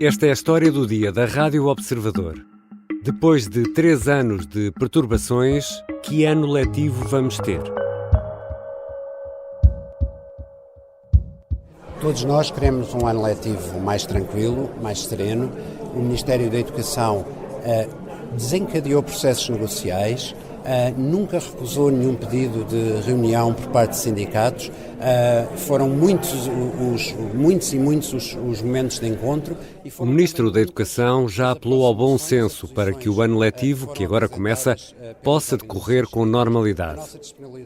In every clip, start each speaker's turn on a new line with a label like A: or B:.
A: Esta é a história do dia da Rádio Observador. Depois de 3 anos de perturbações, que ano letivo vamos ter?
B: Todos nós queremos um ano letivo mais tranquilo, mais sereno. O Ministério da Educação desencadeou processos negociais, nunca recusou nenhum pedido de reunião por parte de sindicatos. Foram muitos os momentos de encontro.
A: O Ministro da Educação já apelou ao bom senso para que o ano letivo, que agora começa, possa decorrer com normalidade.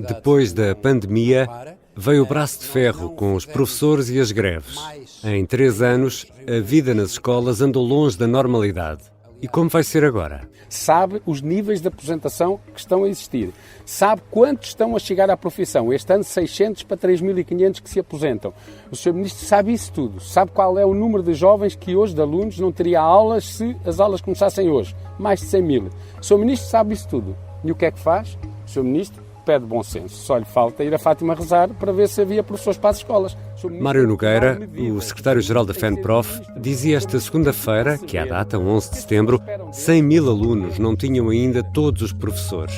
A: Depois da pandemia, veio o braço de ferro com os professores e as greves. Em 3 anos, a vida nas escolas andou longe da normalidade. E como vai ser agora?
C: Sabe os níveis de aposentação que estão a existir. Sabe quantos estão a chegar à profissão. Este ano 600 para 3.500 que se aposentam. O Sr. Ministro sabe isso tudo. Sabe qual é o número de jovens que hoje, de alunos, não teria aulas se as aulas começassem hoje. Mais de 100 mil. O Sr. Ministro sabe isso tudo. E o que é que faz? O Sr. Ministro pede bom senso. Só lhe falta ir a Fátima rezar para ver se havia professores para as escolas.
A: Mário Nogueira, o secretário-geral da FENPROF, dizia esta segunda-feira, que é a data, 11 de setembro, 100 mil alunos não tinham ainda todos os professores.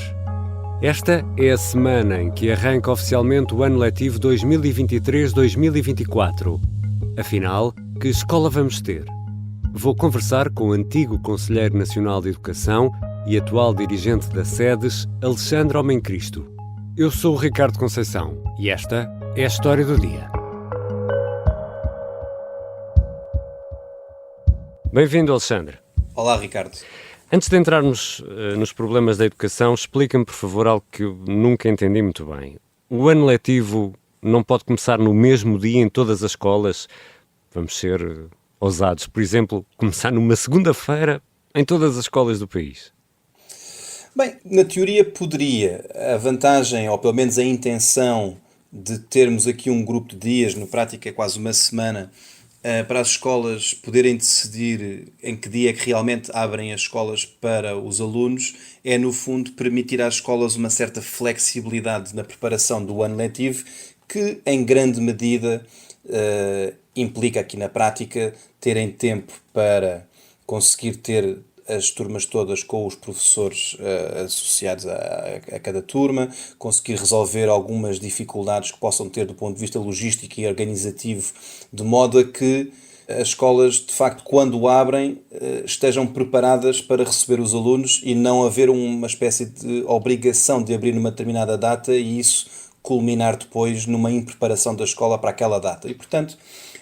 A: Esta é a semana em que arranca oficialmente o ano letivo 2023-2024. Afinal, que escola vamos ter? Vou conversar com o antigo Conselheiro Nacional de Educação e atual dirigente da SEDES, Alexandre Homencristo. Eu sou o Ricardo Conceição e esta é a história do dia. Bem-vindo, Alexandre.
D: Olá, Ricardo.
A: Antes de entrarmos nos problemas da educação, explica-me, por favor, algo que eu nunca entendi muito bem. O ano letivo não pode começar no mesmo dia em todas as escolas? Vamos ser ousados. Por exemplo, começar numa segunda-feira em todas as escolas do país?
D: Bem, na teoria poderia. A vantagem, ou pelo menos a intenção, de termos aqui um grupo de dias, na prática é quase uma semana, para as escolas poderem decidir em que dia é que realmente abrem as escolas para os alunos, é no fundo permitir às escolas uma certa flexibilidade na preparação do ano letivo, que em grande medida implica aqui na prática terem tempo para conseguir ter as turmas todas com os professores associados a cada turma, conseguir resolver algumas dificuldades que possam ter do ponto de vista logístico e organizativo, de modo a que as escolas, de facto, quando abrem, estejam preparadas para receber os alunos e não haver uma espécie de obrigação de abrir numa determinada data e isso culminar depois numa impreparação da escola para aquela data. E, portanto,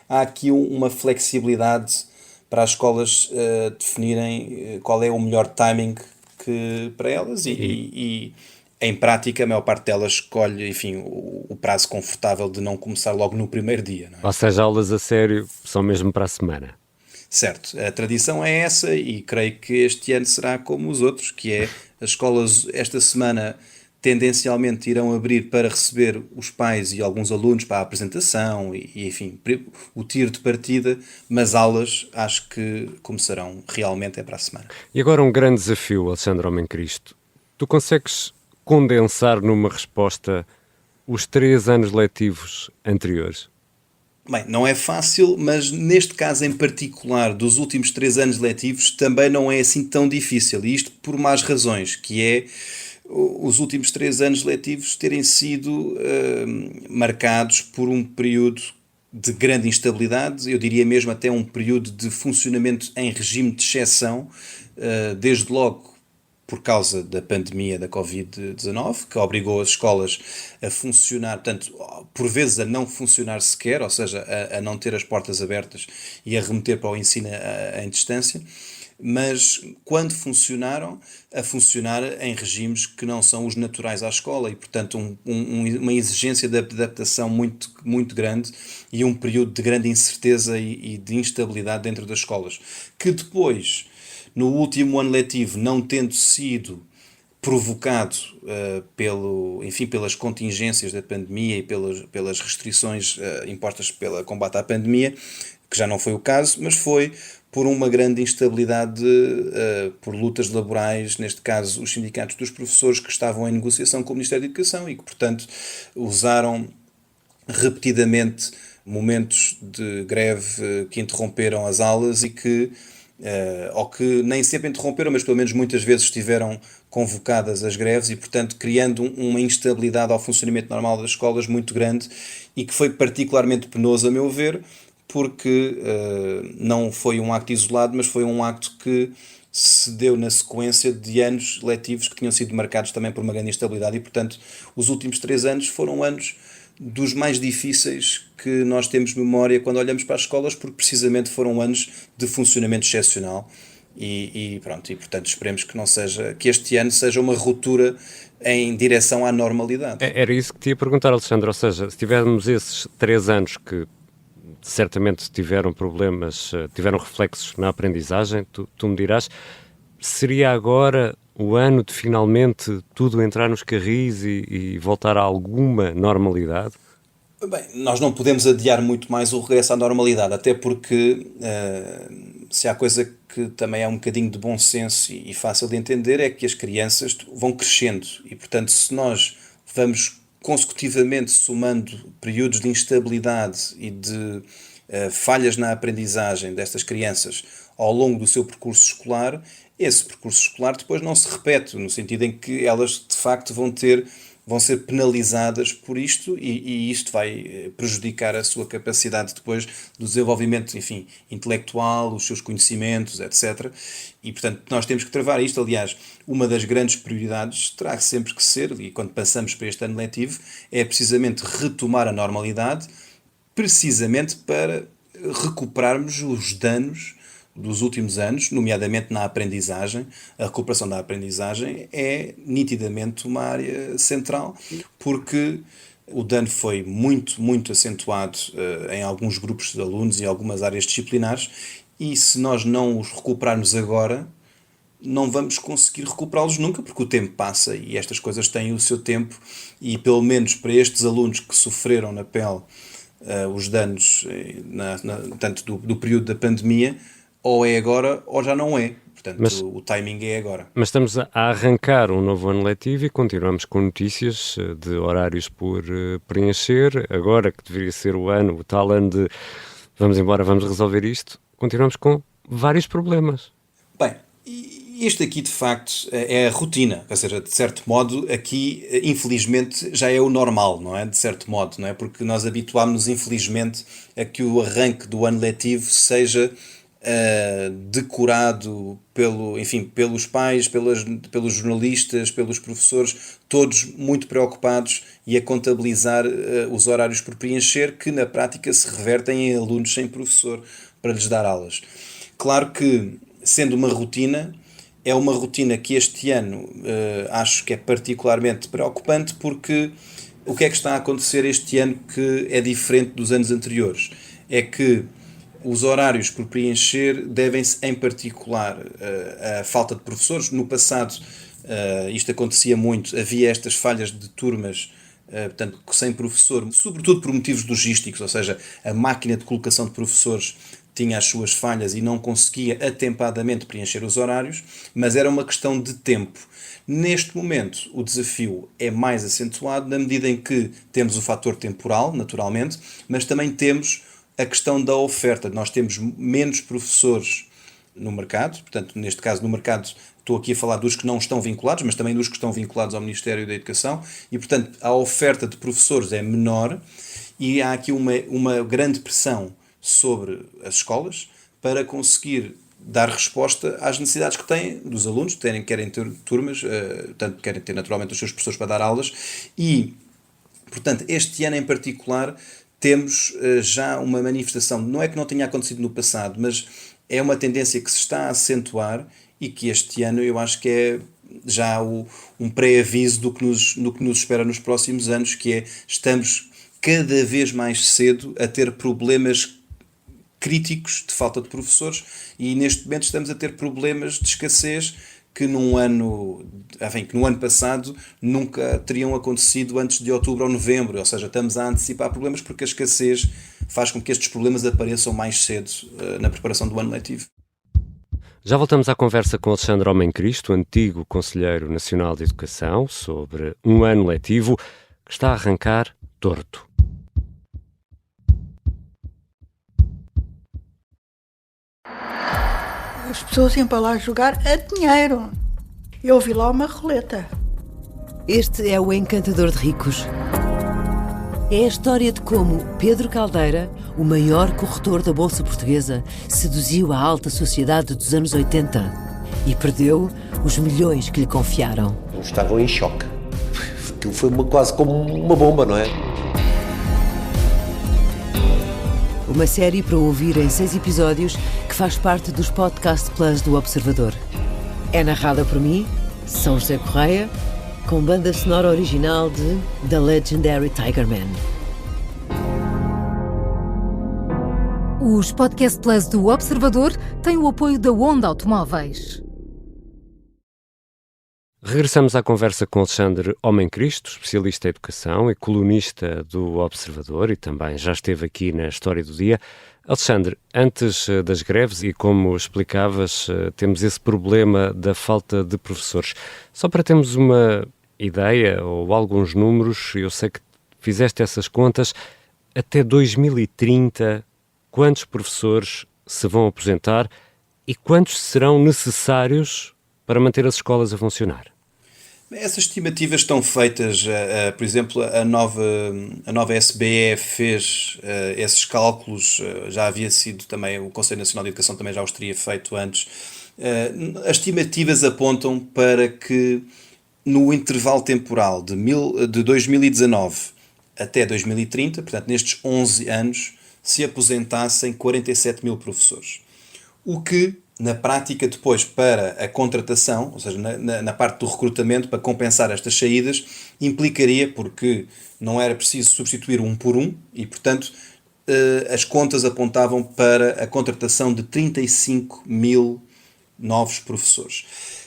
D: há aqui uma flexibilidade para as escolas definirem qual é o melhor timing para elas e, em prática, a maior parte delas escolhe, enfim, o prazo confortável de não começar logo no primeiro dia. Não é?
A: Ou seja, aulas a sério são mesmo para a semana.
D: Certo, a tradição é essa e creio que este ano será como os outros, que é as escolas esta semana tendencialmente irão abrir para receber os pais e alguns alunos para a apresentação e enfim, o tiro de partida, mas aulas acho que começarão realmente para a semana.
A: E agora um grande desafio, Alexandre Homencristo. Tu consegues condensar numa resposta os 3 anos letivos anteriores?
D: Bem, não é fácil, mas neste caso em particular dos últimos 3 anos letivos também não é assim tão difícil, e isto por más razões, que é os últimos 3 anos letivos terem sido marcados por um período de grande instabilidade, eu diria mesmo até um período de funcionamento em regime de exceção, desde logo por causa da pandemia da Covid-19, que obrigou as escolas a funcionar, portanto, por vezes a não funcionar sequer, ou seja, a não ter as portas abertas e a remeter para o ensino em distância, mas quando funcionaram, a funcionar em regimes que não são os naturais à escola e, portanto, uma exigência de adaptação muito, muito grande e um período de grande incerteza e de instabilidade dentro das escolas, que depois, no último ano letivo, não tendo sido provocado pelas contingências da pandemia e pelas restrições impostas pelo combate à pandemia, que já não foi o caso, mas foi por uma grande instabilidade, por lutas laborais, neste caso os sindicatos dos professores que estavam em negociação com o Ministério da Educação e que, portanto, usaram repetidamente momentos de greve que interromperam as aulas e que, ou que nem sempre interromperam, mas pelo menos muitas vezes estiveram convocadas as greves e, portanto, criando uma instabilidade ao funcionamento normal das escolas muito grande e que foi particularmente penoso, a meu ver, porque não foi um acto isolado, mas foi um acto que se deu na sequência de anos letivos que tinham sido marcados também por uma grande instabilidade e, portanto, os últimos 3 anos foram anos dos mais difíceis que nós temos memória quando olhamos para as escolas, porque precisamente foram anos de funcionamento excepcional e pronto, e portanto esperemos que não seja, que este ano seja uma ruptura em direção à normalidade.
A: Era isso que te ia perguntar, Alexandre, ou seja, se tivermos esses 3 anos que certamente tiveram problemas, tiveram reflexos na aprendizagem, tu me dirás, seria agora o ano de finalmente tudo entrar nos carris e voltar a alguma normalidade?
D: Bem, nós não podemos adiar muito mais o regresso à normalidade, até porque se há coisa que também é um bocadinho de bom senso e fácil de entender é que as crianças vão crescendo e, portanto, se nós vamos consecutivamente somando períodos de instabilidade e de falhas na aprendizagem destas crianças ao longo do seu percurso escolar, esse percurso escolar depois não se repete, no sentido em que elas de facto vão ser penalizadas por isto e isto vai prejudicar a sua capacidade depois do desenvolvimento, enfim, intelectual, os seus conhecimentos, etc. E, portanto, nós temos que travar isto. Aliás, uma das grandes prioridades terá sempre que ser, e quando passamos para este ano letivo, é precisamente retomar a normalidade, precisamente para recuperarmos os danos dos últimos anos, nomeadamente na aprendizagem. A recuperação da aprendizagem é nitidamente uma área central, porque o dano foi muito, muito acentuado em alguns grupos de alunos e algumas áreas disciplinares, e se nós não os recuperarmos agora, não vamos conseguir recuperá-los nunca, porque o tempo passa e estas coisas têm o seu tempo, e pelo menos para estes alunos que sofreram na pele os danos tanto do período da pandemia, ou é agora ou já não é. Portanto, o timing é agora.
A: Mas estamos a arrancar um novo ano letivo e continuamos com notícias de horários por preencher. Agora que deveria ser o tal ano de vamos embora, vamos resolver isto, continuamos com vários problemas.
D: Bem, este aqui de facto é a rotina, ou seja, de certo modo aqui infelizmente já é o normal, não é? De certo modo, não é? Porque nós habituámos-nos infelizmente a que o arranque do ano letivo seja decorado pelos pais, pelos jornalistas, pelos professores, todos muito preocupados e a contabilizar os horários por preencher, que na prática se revertem em alunos sem professor para lhes dar aulas. Claro que, sendo uma rotina, é uma rotina que este ano acho que é particularmente preocupante, porque o que é que está a acontecer este ano que é diferente dos anos anteriores? É que os horários por preencher devem-se, em particular, à falta de professores. No passado, isto acontecia muito, havia estas falhas de turmas, portanto, sem professor, sobretudo por motivos logísticos, ou seja, a máquina de colocação de professores tinha as suas falhas e não conseguia atempadamente preencher os horários, mas era uma questão de tempo. Neste momento, o desafio é mais acentuado na medida em que temos o fator temporal, naturalmente, mas também temos a questão da oferta. Nós temos menos professores no mercado, portanto, neste caso, no mercado, estou aqui a falar dos que não estão vinculados, mas também dos que estão vinculados ao Ministério da Educação, e, portanto, a oferta de professores é menor e há aqui uma grande pressão sobre as escolas para conseguir dar resposta às necessidades que têm dos alunos, querem ter turmas, tanto querem ter naturalmente os seus professores para dar aulas e, portanto, este ano em particular temos já uma manifestação, não é que não tenha acontecido no passado, mas é uma tendência que se está a acentuar e que este ano eu acho que é já um pré-aviso do que nos espera nos próximos anos, que é estamos cada vez mais cedo a ter problemas críticos de falta de professores e neste momento estamos a ter problemas de escassez que no ano passado nunca teriam acontecido antes de outubro ou novembro, ou seja, estamos a antecipar problemas porque a escassez faz com que estes problemas apareçam mais cedo na preparação do ano letivo.
A: Já voltamos à conversa com Alexandre Homem Cristo, antigo Conselheiro Nacional de Educação, sobre um ano letivo que está a arrancar torto.
E: As pessoas iam para lá jogar a dinheiro. Eu vi lá uma roleta.
F: Este é o Encantador de Ricos. É a história de como Pedro Caldeira, o maior corretor da Bolsa Portuguesa, seduziu a alta sociedade dos anos 80 e perdeu os milhões que lhe confiaram.
G: Estavam em choque. Aquilo foi quase como uma bomba, não é?
F: Uma série para ouvir em 6 episódios que faz parte dos Podcast Plus do Observador. É narrada por mim, São José Correia, com banda sonora original de The Legendary Tigerman.
H: Os Podcast Plus do Observador têm o apoio da Onda Automóveis.
A: Regressamos à conversa com Alexandre Homem Cristo, especialista em educação e colunista do Observador e também já esteve aqui na História do Dia. Alexandre, antes das greves e como explicavas, temos esse problema da falta de professores. Só para termos uma ideia ou alguns números, eu sei que fizeste essas contas, até 2030, quantos professores se vão aposentar e quantos serão necessários para manter as escolas a funcionar?
D: Essas estimativas estão feitas, por exemplo, a nova SBE fez esses cálculos, já havia sido também, o Conselho Nacional de Educação também já os teria feito antes. As estimativas apontam para que no intervalo temporal de 2019 até 2030, portanto nestes 11 anos, se aposentassem 47 mil professores. O que, na prática, depois para a contratação, ou seja, na parte do recrutamento, para compensar estas saídas, implicaria, porque não era preciso substituir um por um, e, portanto, as contas apontavam para a contratação de 35 mil novos professores.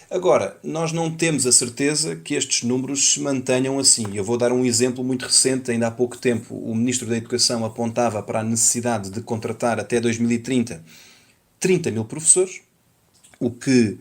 D: Agora, nós não temos a certeza que estes números se mantenham assim. Eu vou dar um exemplo muito recente. Ainda há pouco tempo, o Ministro da Educação apontava para a necessidade de contratar até 2030 30 mil professores, o que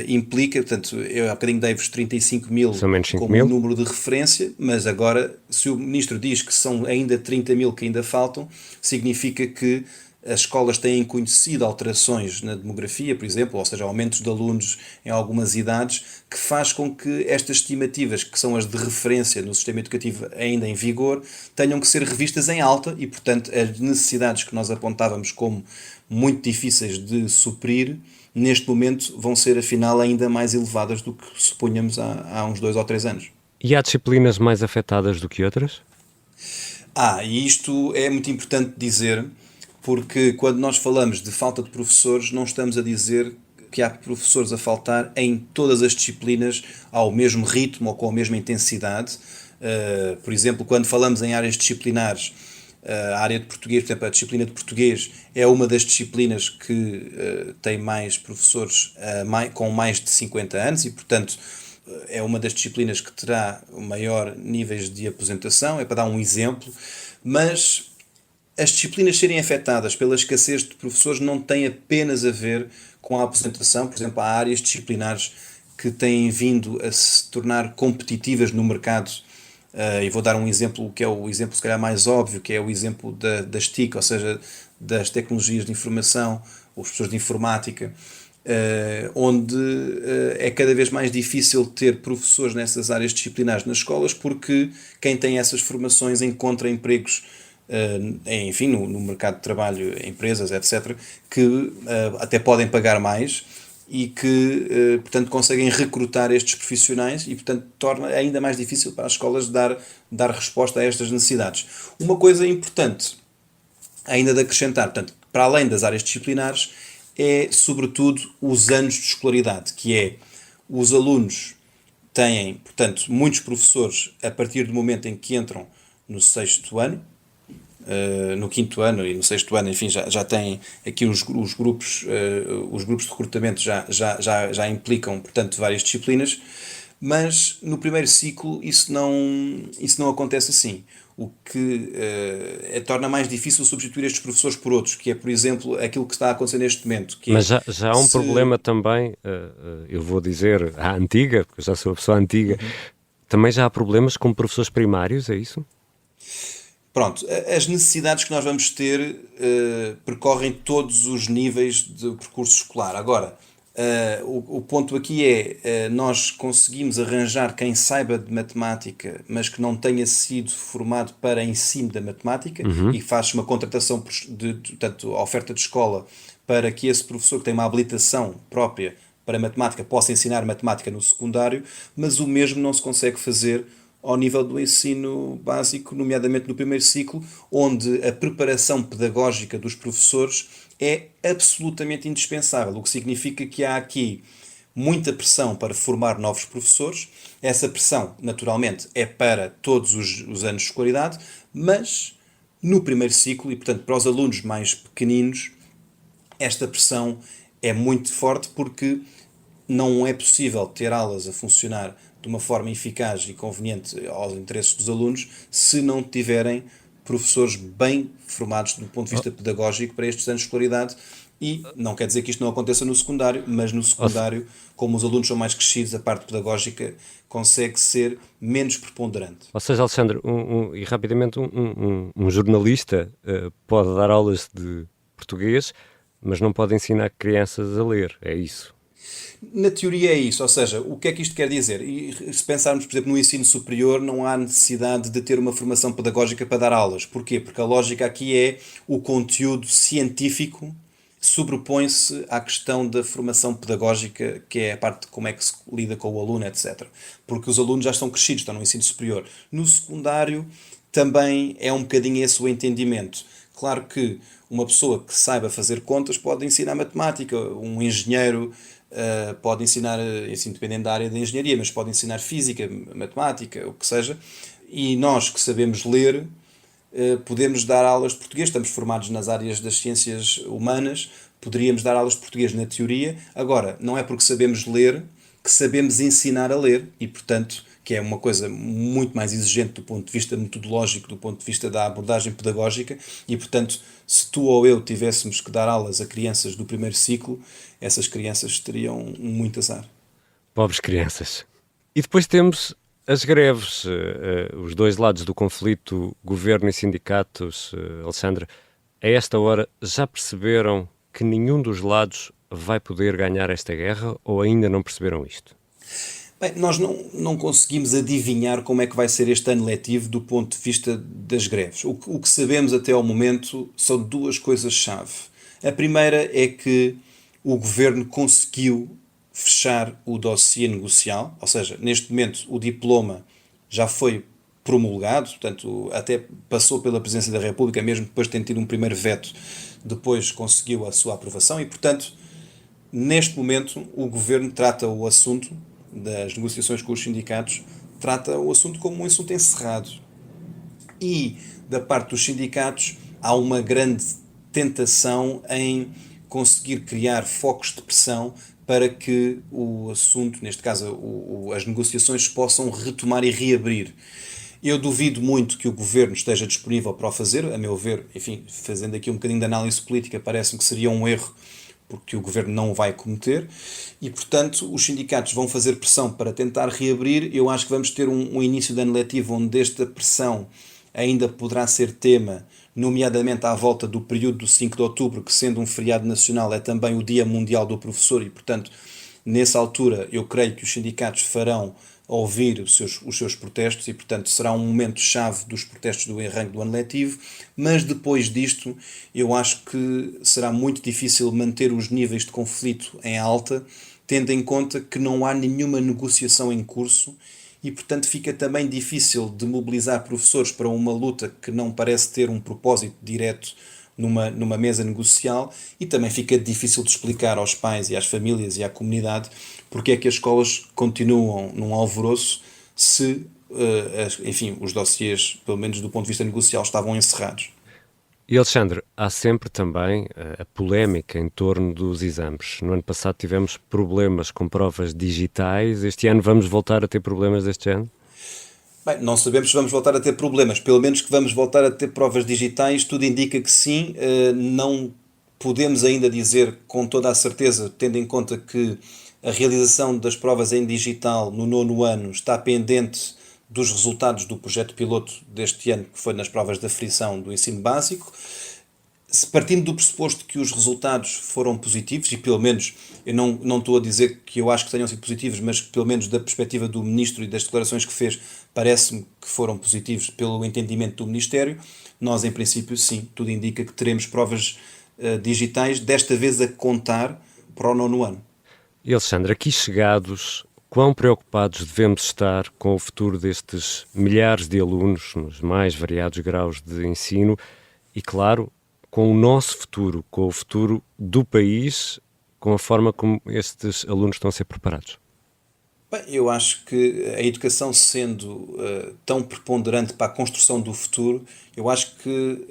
D: implica, portanto, eu há bocadinho dei-vos 35 mil como um número de referência, mas agora, se o Ministro diz que são ainda 30 mil que ainda faltam, significa que as escolas têm conhecido alterações na demografia, por exemplo, ou seja, aumentos de alunos em algumas idades, que faz com que estas estimativas, que são as de referência no sistema educativo ainda em vigor, tenham que ser revistas em alta e, portanto, as necessidades que nós apontávamos como muito difíceis de suprir, neste momento vão ser, afinal, ainda mais elevadas do que supunhamos há uns 2 ou 3 anos.
A: E há disciplinas mais afetadas do que outras?
D: E isto é muito importante dizer, porque quando nós falamos de falta de professores, não estamos a dizer que há professores a faltar em todas as disciplinas ao mesmo ritmo ou com a mesma intensidade. Por exemplo, quando falamos em áreas disciplinares, a área de português, por exemplo, a disciplina de português é uma das disciplinas que tem mais professores com mais de 50 anos e, portanto, é uma das disciplinas que terá maior níveis de aposentação, é para dar um exemplo, mas as disciplinas serem afetadas pela escassez de professores não tem apenas a ver com a aposentação. Por exemplo, há áreas disciplinares que têm vindo a se tornar competitivas no mercado, e vou dar um exemplo que é o exemplo se calhar mais óbvio, que é o exemplo das TIC, ou seja, das tecnologias de informação, os professores de informática, onde é cada vez mais difícil ter professores nessas áreas disciplinares nas escolas, porque quem tem essas formações encontra empregos enfim, no mercado de trabalho, empresas, etc., que até podem pagar mais e que, portanto, conseguem recrutar estes profissionais e, portanto, torna ainda mais difícil para as escolas dar resposta a estas necessidades. Uma coisa importante ainda de acrescentar, portanto, para além das áreas disciplinares, é, sobretudo, os anos de escolaridade, que é, os alunos têm, portanto, muitos professores a partir do momento em que entram no 6º ano, no 5º ano e no 6º ano, enfim, já têm aqui os grupos de recrutamento já implicam, portanto, várias disciplinas, mas no primeiro ciclo isso não acontece assim, o que torna mais difícil substituir estes professores por outros, que é, por exemplo, aquilo que está a acontecer neste momento. Que
A: mas já há um problema também, eu vou dizer à antiga, porque eu já sou a pessoa antiga, também já há problemas com professores primários, é isso?
D: Pronto, as necessidades que nós vamos ter percorrem todos os níveis de percurso escolar. Agora, o ponto aqui é, nós conseguimos arranjar quem saiba de matemática, mas que não tenha sido formado para ensino da matemática, e faz uma contratação portanto, a oferta de escola para que esse professor que tem uma habilitação própria para matemática possa ensinar matemática no secundário, mas o mesmo não se consegue fazer ao nível do ensino básico, nomeadamente no primeiro ciclo, onde a preparação pedagógica dos professores é absolutamente indispensável, o que significa que há aqui muita pressão para formar novos professores. Essa pressão, naturalmente, é para todos os anos de escolaridade, mas no primeiro ciclo, e portanto para os alunos mais pequeninos, esta pressão é muito forte, porque não é possível ter aulas a funcionar de uma forma eficaz e conveniente aos interesses dos alunos se não tiverem professores bem formados do ponto de vista pedagógico para estes anos de escolaridade. E não quer dizer que isto não aconteça no secundário, mas no secundário, como os alunos são mais crescidos, a parte pedagógica consegue ser menos preponderante.
A: Ou seja, Alexandre, e rapidamente, um jornalista pode dar aulas de português, mas não pode ensinar crianças a ler, é isso?
D: Na teoria é isso, ou seja, o que é que isto quer dizer? E se pensarmos, por exemplo, no ensino superior, não há necessidade de ter uma formação pedagógica para dar aulas. Porquê? Porque a lógica aqui é o conteúdo científico sobrepõe-se à questão da formação pedagógica, que é a parte de como é que se lida com o aluno, etc. Porque os alunos já estão crescidos, estão no ensino superior. No secundário também é um bocadinho esse o entendimento. Claro que uma pessoa que saiba fazer contas pode ensinar matemática, um engenheiro pode ensinar, assim, dependendo da área da engenharia, mas pode ensinar física, matemática, o que seja, e nós que sabemos ler podemos dar aulas de português, estamos formados nas áreas das ciências humanas, poderíamos dar aulas de português na teoria. Agora, não é porque sabemos ler que sabemos ensinar a ler, e portanto, que é uma coisa muito mais exigente do ponto de vista metodológico, do ponto de vista da abordagem pedagógica, e portanto, se tu ou eu tivéssemos que dar aulas a crianças do primeiro ciclo, essas crianças teriam muito azar.
A: Pobres crianças. E depois temos as greves, os dois lados do conflito, governo e sindicatos. Alexandre, a esta hora já perceberam que nenhum dos lados vai poder ganhar esta guerra, ou ainda não perceberam isto?
D: Bem, nós não conseguimos adivinhar como é que vai ser este ano letivo do ponto de vista das greves. O que sabemos até ao momento são duas coisas-chave. A primeira é que o governo conseguiu fechar o dossiê negocial, ou seja, neste momento o diploma já foi promulgado, portanto até passou pela Presidência da República, mesmo depois de ter tido um primeiro veto, depois conseguiu a sua aprovação e, portanto, neste momento o governo trata o assunto das negociações com os sindicatos, trata o assunto como um assunto encerrado. E, da parte dos sindicatos, há uma grande tentação em conseguir criar focos de pressão para que o assunto, neste caso as negociações, possam retomar e reabrir. Eu duvido muito que o governo esteja disponível para o fazer, a meu ver, enfim, fazendo aqui um bocadinho de análise política, parece-me que seria um erro, porque o governo não o vai cometer, e portanto os sindicatos vão fazer pressão para tentar reabrir. Eu acho que vamos ter um início de ano letivo onde esta pressão ainda poderá ser tema, nomeadamente à volta do período do 5 de outubro, que sendo um feriado nacional é também o Dia Mundial do Professor, e portanto nessa altura eu creio que os sindicatos farão ouvir os seus protestos e, portanto, será um momento-chave dos protestos do arranque do ano letivo, mas depois disto eu acho que será muito difícil manter os níveis de conflito em alta, tendo em conta que não há nenhuma negociação em curso e, portanto, fica também difícil de mobilizar professores para uma luta que não parece ter um propósito direto numa mesa negocial, e também fica difícil de explicar aos pais e às famílias e à comunidade porque é que as escolas continuam num alvoroço se, enfim, os dossiês, pelo menos do ponto de vista negocial, estavam encerrados.
A: E Alexandre, há sempre também a polémica em torno dos exames. No ano passado tivemos problemas com provas digitais, este ano vamos voltar a ter problemas deste género?
D: Bem, não sabemos se vamos voltar a ter problemas, pelo menos que vamos voltar a ter provas digitais, tudo indica que sim. Não podemos ainda dizer com toda a certeza, tendo em conta que a realização das provas em digital no 9º ano está pendente dos resultados do projeto piloto deste ano, que foi nas provas de aferição do ensino básico. Partindo do pressuposto que os resultados foram positivos, e pelo menos, eu não estou a dizer que eu acho que tenham sido positivos, mas pelo menos da perspectiva do Ministro e das declarações que fez, parece-me que foram positivos pelo entendimento do Ministério. Nós, em princípio, sim, tudo indica que teremos provas digitais, desta vez a contar para o 9º ano.
A: E, Alexandre, aqui chegados, quão preocupados devemos estar com o futuro destes milhares de alunos nos mais variados graus de ensino e, claro, com o nosso futuro, com o futuro do país, com a forma como estes alunos estão a ser preparados?
D: Bem, eu acho que a educação sendo tão preponderante para a construção do futuro, eu acho que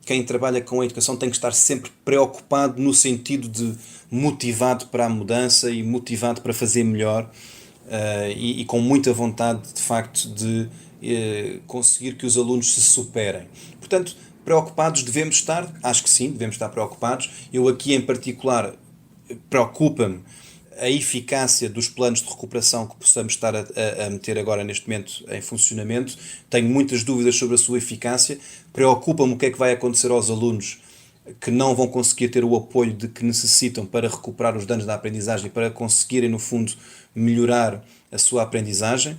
D: quem trabalha com a educação tem que estar sempre preocupado no sentido de motivado para a mudança e motivado para fazer melhor e com muita vontade, de facto, de conseguir que os alunos se superem. Portanto, preocupados devemos estar? Acho que sim, devemos estar preocupados. Eu aqui em particular preocupa-me a eficácia dos planos de recuperação que possamos estar a meter agora neste momento em funcionamento. Tenho muitas dúvidas sobre a sua eficácia. Preocupa-me o que é que vai acontecer aos alunos que não vão conseguir ter o apoio de que necessitam para recuperar os danos da aprendizagem e para conseguirem, no fundo, melhorar a sua aprendizagem.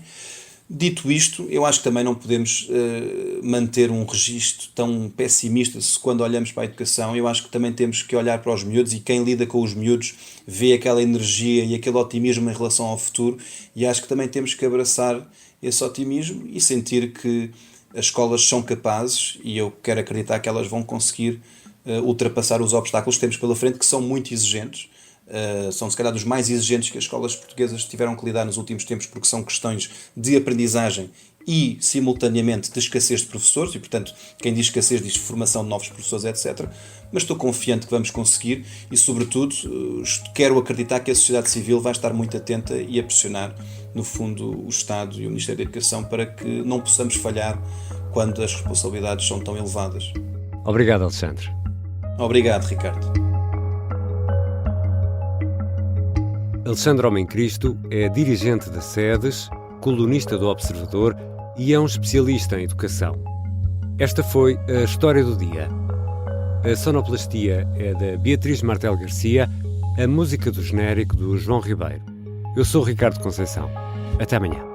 D: Dito isto, eu acho que também não podemos manter um registro tão pessimista quando olhamos para a educação. Eu acho que também temos que olhar para os miúdos, e quem lida com os miúdos vê aquela energia e aquele otimismo em relação ao futuro, e acho que também temos que abraçar esse otimismo e sentir que as escolas são capazes, e eu quero acreditar que elas vão conseguir ultrapassar os obstáculos que temos pela frente, que são muito exigentes. São se calhar dos mais exigentes que as escolas portuguesas tiveram que lidar nos últimos tempos, porque são questões de aprendizagem e, simultaneamente, de escassez de professores, e, portanto, quem diz escassez diz formação de novos professores, etc. Mas estou confiante que vamos conseguir e, sobretudo, quero acreditar que a sociedade civil vai estar muito atenta e a pressionar, no fundo, o Estado e o Ministério da Educação para que não possamos falhar quando as responsabilidades são tão elevadas.
A: Obrigado, Alexandre.
D: Obrigado, Ricardo.
A: Alexandre Homem Cristo é dirigente da SEDES, colunista do Observador e é um especialista em educação. Esta foi a História do Dia. A sonoplastia é da Beatriz Martel Garcia, a música do genérico do João Ribeiro. Eu sou Ricardo Conceição. Até amanhã.